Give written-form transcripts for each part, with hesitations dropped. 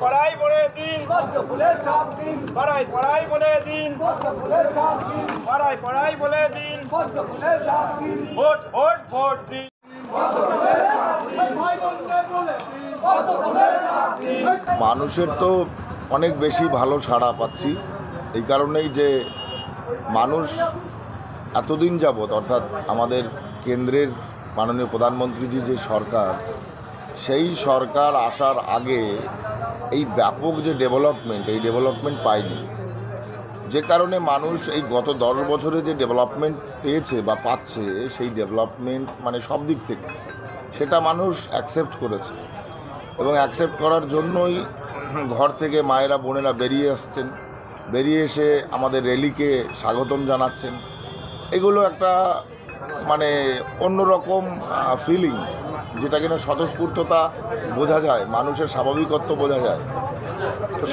পড়াই বলে দিন, পড়াই বলে দিন, পড়াই বলে দিন, ভোট ভোট ভোট দিন। মানুষের তো অনেক বেশি ভালো সাড়া পাচ্ছি, এই কারণেই যে মানুষ এতদিন যাবৎ, অর্থাৎ আমাদের কেন্দ্রের মাননীয় প্রধানমন্ত্রীজি যে সরকার, সেই সরকার আসার আগে এই ব্যাপক যে এই ডেভেলপমেন্ট পায়নি, যে কারণে মানুষ এই গত 10 বছরে যে ডেভেলপমেন্ট পেয়েছে বা পাচ্ছে, সেই ডেভেলপমেন্ট মানে সব দিক থেকে সেটা মানুষ অ্যাকসেপ্ট করেছে এবং অ্যাকসেপ্ট করার জন্যই ঘর থেকে মায়েরা বোনেরা বেরিয়ে আসছেন, বেরিয়ে এসে আমাদের র্যালিকে স্বাগতম জানাচ্ছেন। এগুলো একটা মানে অন্যরকম ফিলিং, যেটা কিনা স্বতঃস্ফূর্ততা বোঝা যায়, মানুষের স্বাভাবিকত্ব বোঝা যায়। তো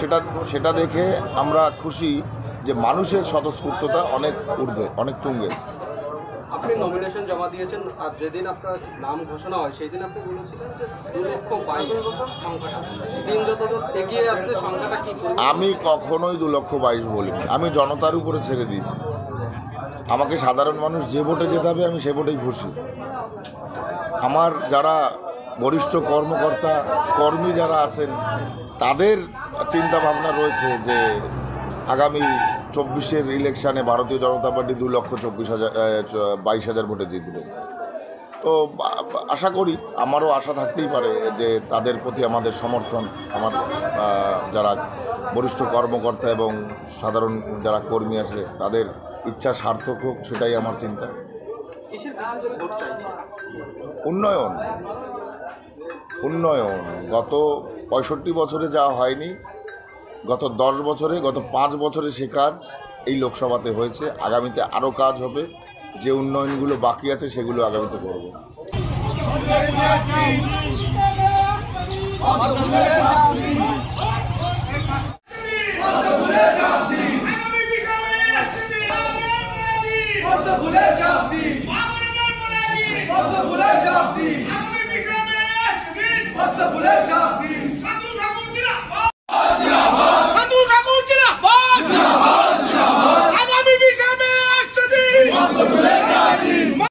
সেটা দেখে আমরা খুশি যে মানুষের স্বতঃস্ফূর্ততা অনেক ঊর্ধ্বে, অনেক তুঙ্গে। আপনি নমিনেশন জমা দিয়েছেন, আর যেদিন আপনার নাম ঘোষণা হয় সেই দিন আপনি বলেছিলেন যে 2,22,000 সংখ্যাটা, দিন যত এগিয়ে আসছে সংখ্যাটা কি করবে? আমি কখনোই 2,22,000 বলিনি, আমি জনতার উপরে ছেড়ে দিয়েছি। আমাকে সাধারণ মানুষ যে ভোটে যেতে হবে আমি সে ভোটেই খুশি। আমার যারা বরিষ্ঠ কর্মকর্তা কর্মী যারা আছেন, তাদের চিন্তা ভাবনা রয়েছে যে আগামী 24-এর ইলেকশানে ভারতীয় জনতা পার্টি 2,22,000 ভোটে জিতবে। তো আশা করি, আমারও আশা থাকতেই পারে যে তাদের প্রতি আমাদের সমর্থন, আমার যারা বরিষ্ঠ কর্মকর্তা এবং সাধারণ যারা কর্মী আছে তাদের ইচ্ছা সার্থক হোক, সেটাই আমার চিন্তা। উন্নয়ন গত 65 বছরে যা হয়নি, গত 10 বছরে, গত 5 বছরে সে কাজ এই লোকসভাতে হয়েছে। আগামীতে আরও কাজ হবে, যে উন্নয়নগুলো বাকি আছে সেগুলো আগামীতে করব।